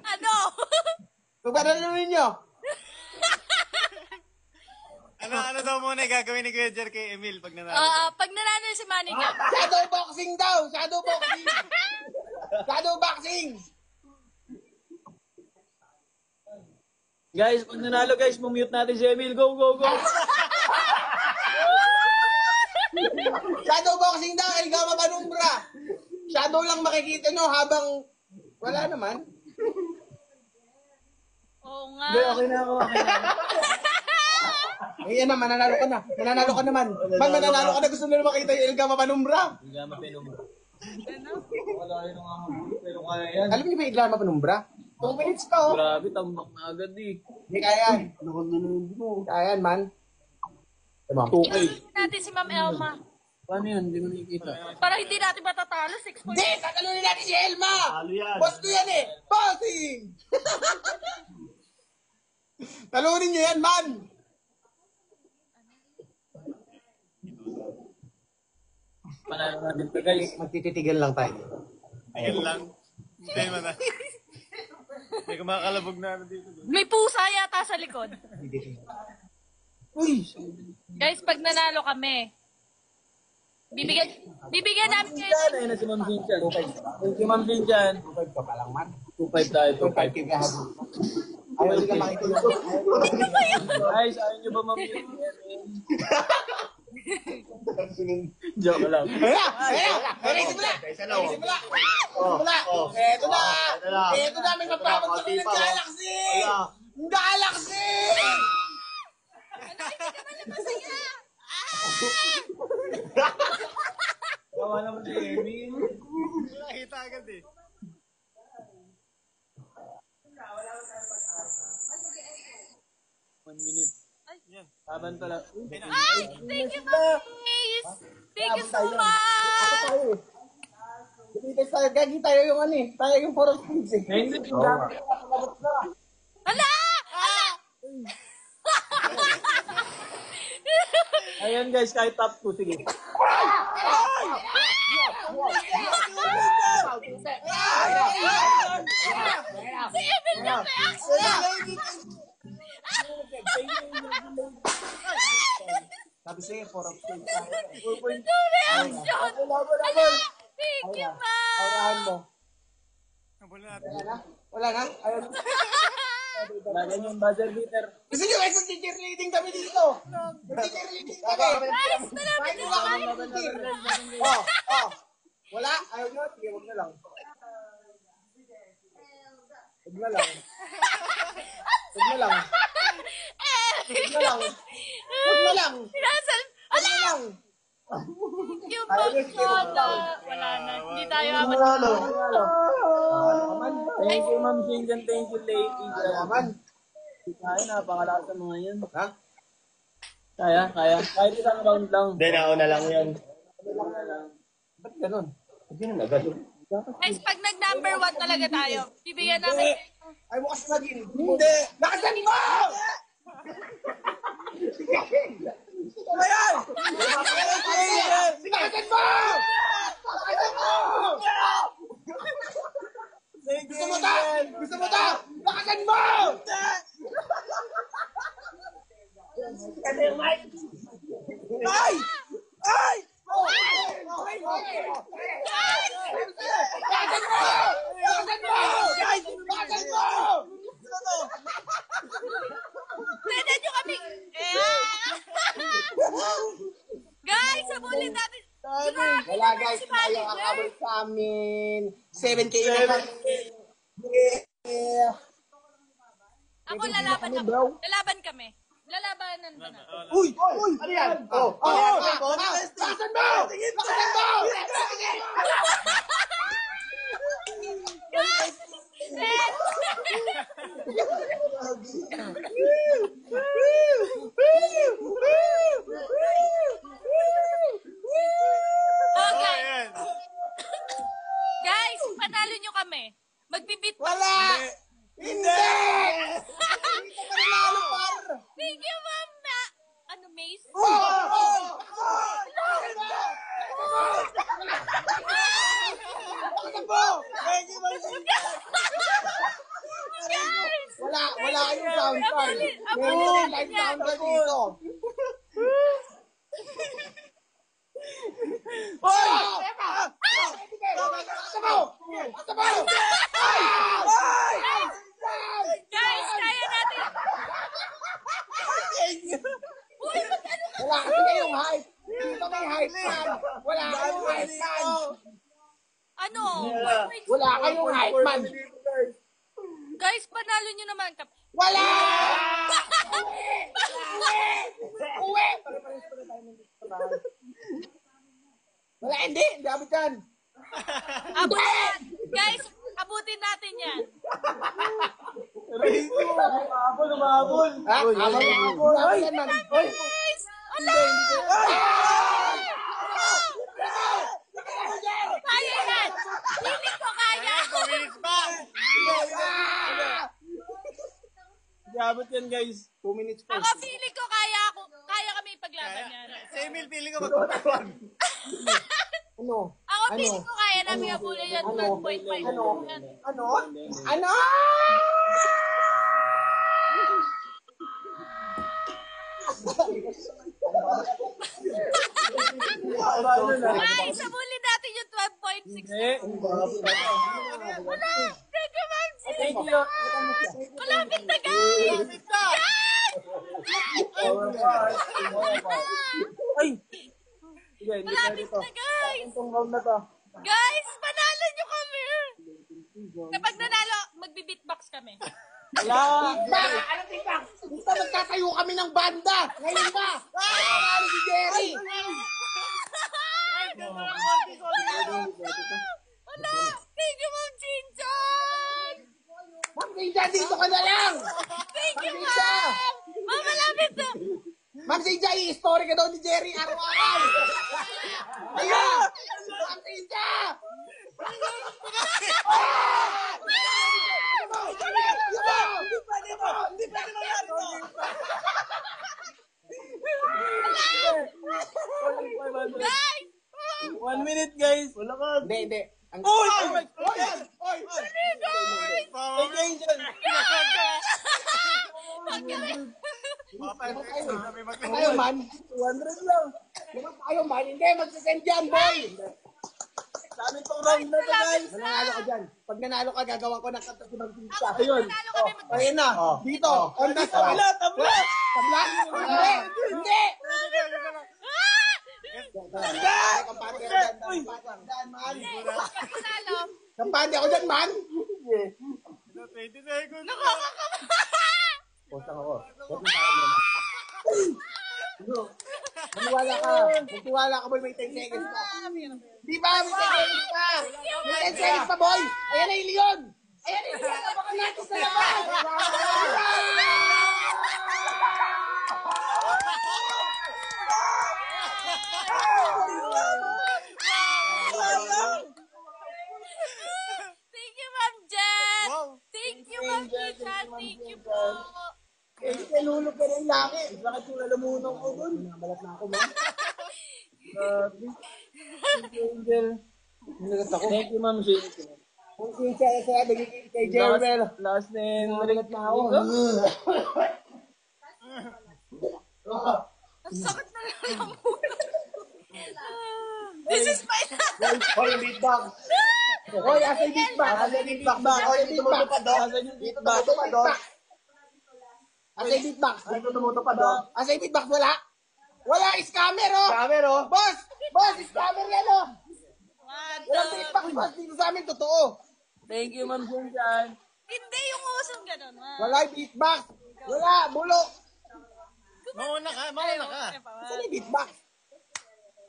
Ano? Pagpanalunin ninyo. Ano daw muna gagawin ni Kuya Jer kay Emil pag nanalo? Pag nanalo si Manny ka. Shadow boxing daw! Shadow boxing! Shadow boxing! Guys, pag nanalo guys, mumute natin si Emil. Go, go, go! Shadow boxing daw! Elgama Panumbra! Shadow lang makikita nyo habang wala naman. Oo nga. Hindi, okay na ako, okay na. Ayan na, mananalo ka na. Mananalo ka naman. Mananalo ka na. Gusto nyo na makita yung Elgama Panumbra. Elgama Panumbra. Ano? Wala rin ang pero kaya yan. Alam niyo ba yung Elgama Panumbra? 2 minutes ka, oh. Grabe, tambak na agad eh. Hindi kaya yan. Kaya yan, man. Diba? Okay. Natin si Ma'am Elma. Paano yan? Hindi ko nakikita. Para hindi natin matatalo. 6 points. Hindi! Tatalunin natin si Elma! Talo yan. Boss ko yan eh! Bossing! Talunin nyo yan, man! Panalo natin ito guys. Magtititigan lang tayo. Tigil lang. Hindi man na. May kumakalabog na dito. May pusa yata sa likod. Uy! Guys, pag nanalo kami, bibigyan namin kayo. Ayun na si Ma'am Vincent. Thank you, Ma'am Vincent. 2.5 ka pa lang, man. 2.5 tayo, 2.5 ka habang. Ayaw hindi ka makita yung Guys, ayaw nyo ba ma'am? Joke lang. Simula! Eto na! May magpapagtuloy ng Galaxy! Galaxy! Gawa naman si Emil. Nakita agad eh. One minute. Yan. Taban pala. Ay! Thank you, Ma'am. Thank you so much! Gagi tayo yung ano eh. Tayo yung for speeds eh. Hindi, tingnan. Hala! Ayan guys, kahit top 2, sige. Si Emil na may action! Sabi sa'yo, for speeds. No reaction! Hala! Thank you, Ma'am! Aurahan mo. Wala natin. Wala na? Ayaw. Lagan yung buzzer beater. Gusto nyo guys, mag-cheerleading kami dito. Mag-cheerleading kami. Guys, malapit na kami! Wala? Ayaw nyo? Sige, huwag na lang. Huwag na lang. Huwag na lang. Huwag na lang. Huwag na lang. Pinasal! Huwag na lang. Thank you, Ma'am! Wala na. Hindi tayo amat. Thank you, Ma'am Shinjan. Thank you, lady. Naman. Kaya, napakalakas sa mga yan. Ha? Kaya. Kahit isang round lang. Hindi, nauna lang yan. Ba't ganun? Hindi na agad. Guys, pag nag-number 1 talaga tayo, bibigyan namin. Ay, bukas na din. Hindi. Lakasan mo! Ito ba yan? Lakasan mo! Lakasan mo! Gusto mo ta? Gusto mo ta? Lakasan mo! Ay! Ay! Lakasan mo! Lakasan mo! Lakasan mo! Pwede nyo kami. Guys, sabulin natin. Wala guys, tayo ang abot sa amin. 7K na kami. Yeah. Ako lalaban ako. Lalaban kami. Lalabanan ba na? Uy! Uy! Ano yan? Lakasan mo! Lakasan mo! Guys! Okay. Guys, panalo nyo kami. Magbibit pa. Wala! Hindi! Hindi ka panalo, par! Thank you, Mama! Ano, Mace? Tapo! Guys! Wala kayong sound card. Abulin Meron natin live yan. sound card dito. Hoy! Tapo! Guys, kaya natin. Wala kasi kayong hype. Dito may hype man. Wala kayong hype man. Ano? Wala kayong hype man. Guys, panalo nyo naman. Wala! Uwi! Wala, hindi. Hindi abot yan. Abutin! Guys, abutin natin yan. Umabol. Ha? Abot yan man. Guys! Ala! Kaya yan! Hindi ko kaya! 2 minutes pa! Abot yan, guys. 2 minutes pa. Ako feeling ko kaya kami ipaglaban yan. Sa Emil, feeling ko magpapawag. Ano? Ako feeling ko kaya namin abulin yan 12.5. Ano? Guys, abulin natin yung 12.6. Wala! Thank you, Ma'am G! Thank you. Malapit na, guys! Ay! Sige, hindi tayo Malapit dito. na, guys! Itong round na to. Guys, panalo nyo kami! Kapag nanalo, magbi-beatbox kami. Wala! Ano tingnan? Gusto magtatayo kami ng banda. Ngayon na. Ano si Jerry? Wala! Thank you, Ma'am Chinchon! Ma'am Sinja, dito ka na lang. Thank you, Ma'am Sinja. Ma'am! Ma'am, malapit na! Ma'am Sinja, i-story ka daw ni Jerry araw-araw. Ayan! Ma'am Sinja! Hindi pa nangyari to! Guys! 1 minute, guys. Wala ka. Hindi. Oy! Oy! Guys! Thank you, Angel. Tayo man. 200 lang. Tayo man. Hindi, magsasend dyan, boy. Sa amin tong round na to, guys. Nanalo ka dyan. Pag nanalo ka, gagawa ko ng kanta si Ma'am Sinja. Ayun. Nanalo kami mag- Ayun na. Dito. On the spot. Tabla, tabla. Tabla? Hindi. Hindi. Ah! Kampante ako dyan. Dyan, man. Pag nanalo, Kampante ako dyan, man. 20 seconds. Postang ako. Maniwala ka. Magtiwala ka, boy. May 10 seconds pa. Di ba? May 10 seconds pa. May 10 seconds pa, boy. Ayan na yung Leon. Ayan na yung Leon. Abangan natin sa labas. thank you, Ma'am Jen! Wow. Thank you, Ma'am Chinchon! Thank you po! Eh, nalulog ka ng laki. Bakit yung lalamunan ko dun? Namalat na ako, man. Thank you, Angel. Thank you, Ma'am Jane. Kung sincere siya, nagiging kay Jerwell. Last name. Namalat na ako. Ang sakit na lang muna. This is my Hoy, beatbox. Hoy, asa yung beatbox? Asa yung beatbox? Hoy, beatbox. Asan yung Dito feedback? beatbox. Asa yung beatbox? Dito tumutupad, oh. Asa yung beatbox? Wala. Wala, scammer, oh. Scammer, oh. Boss! Boss, scammer yan, oh. Walang beatbox, boss. Dito sa amin, totoo. Thank you, Ma'am Jane. Hindi yung usong ganun, ma. Wala yung beatbox. Wala, bulok. Mauna ka. Asa yung beatbox?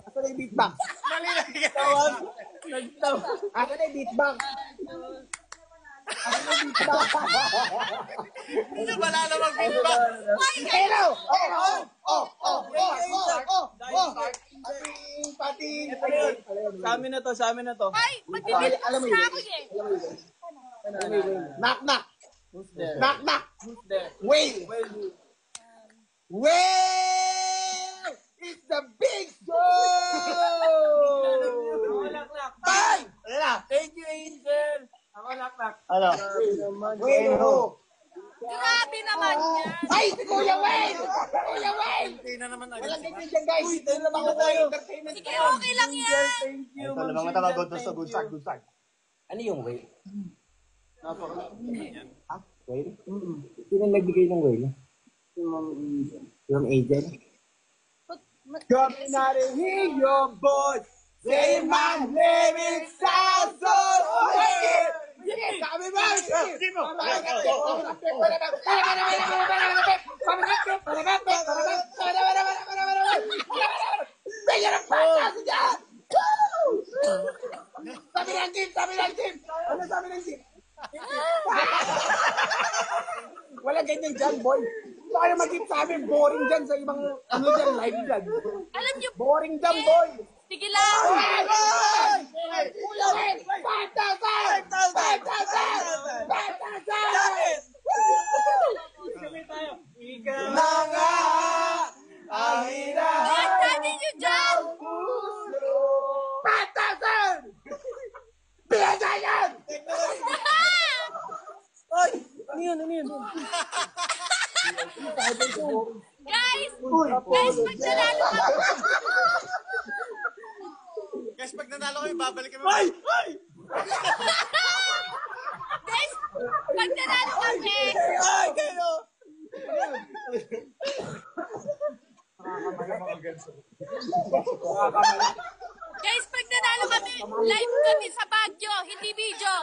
Asa yung beatbox? Mali na Tawag. Nagtaw. Asa yung beatbox? Asa yung beatbox? Ito pala na mag-feedback. Hello! Pati. Sa amin na to. Ay, magbibigay Alam mo na yun. ako eh. Knock, knock. Who's there? Knock, knock. Who's there? Wait. Well, it's the big show! Bye! na. Thank you, Angel. Ako naknak. Ano? Wait, Grabe naman yan. Ay, si Kuya Wayne! Kuya Wayne! Hindi na naman agad. Walang ganyan dyan, guys. Ito na mga tayo. Entertainment Sige, okay lang yan. Thank you, Ito Ma'am lamang Angel, matawag doon thank sa good you. start, good start. Ano yung whale? Napaka. Ha? Whale? Sino nagbigay ng whale? Yung agent? Come not in here, your boy. Say my name is Samson. Sige, sabi mo. Sige mo. Bigyan ng patas dyan! Sabi ng team! Ano sabi ng team? Wala ganyan dyan, boy. Baka kayo mag-keep sa amin, boring dyan sa ibang, ano dyan, live dyan. Alam niyo, Boring dyan, boy. sige lang. Kuya, 5,000! 5,000! Na nga, ang hinahanap Ang dami niyo dyan. puso. 5,000! Biyaga yan! Ay! Ano yun? Guys, guys, pag nanalo kami, Guys, pag nanalo kayo, babalik kami. guys, pag nanalo kami, Ay, kayo! guys, pag nanalo kami, live kami sa Baguio, hindi video.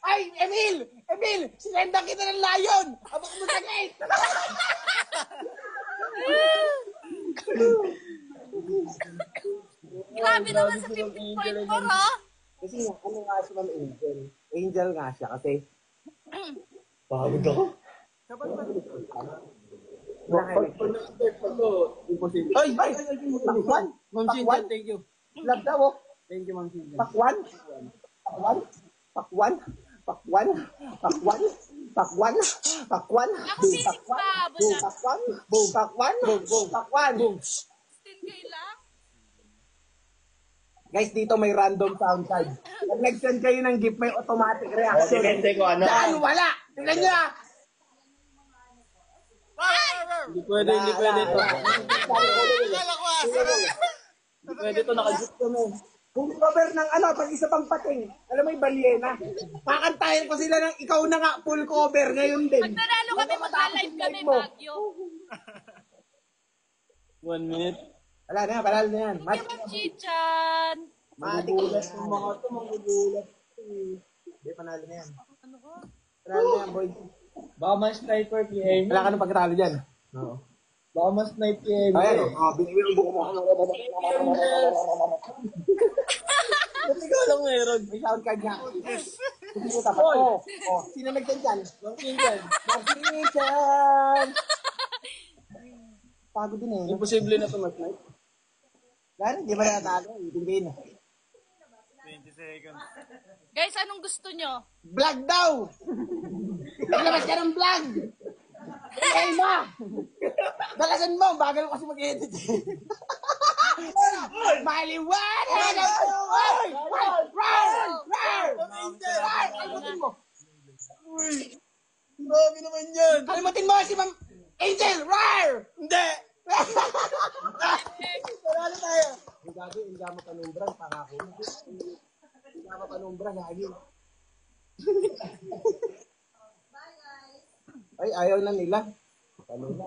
Ay, Emil, sinendan kita ng layon. Abak mo sa gate. Grabe naman sa 15.4, ha? Kasi nga, ano nga si Ma'am Angel? Angel nga siya kasi. Pagod ako. Ay, pakwan. Ma'am Angel, thank you. Love daw, oh. Thank you, Ma'am Angel. Pakwan. Ako feeling pa, boom na. 10K lang? Guys, dito may random sound card. Pag nag-send kayo ng gift, may automatic reaction. Depende ko ano. Yan, wala. Tingnan nyo ah. Hindi pwede ito. Akala ko asa. Hindi pwede ito, naka-zip ko na. Kung cover ng ano, pag isa pang pating. Alam mo yung balyena. Kakantahin ko sila ng ikaw na nga, full cover ngayon din. Pag nanalo kami, magka-live kami, Baguio. 1 minute. Wala na, panalo na yan. Thank you, Ma'am Chichan. Magulat Yung mga ito, magugulat. Hindi, panalo na yan. Ano ko? Panalo na yan, boy. Baka mas sniper PM. Wala ka nang pagkatalo dyan. Oo. Baka mas sniper PM. Ayan, binigyan ng buko mo. Ba't ikaw lang meron? May sound card nga. Hindi ko tapat. Oh, sino nag-send dyan? Ma'am Angel. Mag-sinisan! Pagod din eh. Imposible na ito mas sniper. Lalo, di ba natalo? Itindihin eh. 20 seconds. Guys, anong gusto nyo? Vlog daw! Naglabas ka ng vlog! Ay, ma! Dalasan mo, bagal mo kasi mag-edit. Maliwanag! Kalimutin mo! Grabe naman yan! Kalimutin mo si Ma'am Angel! Rar! Hindi! Sarali tayo! Ang gago, hindi ka mapanumbrang, pangako. Hindi ka mapanumbrang, lagi. Ay, ayaw na nila. Ano na?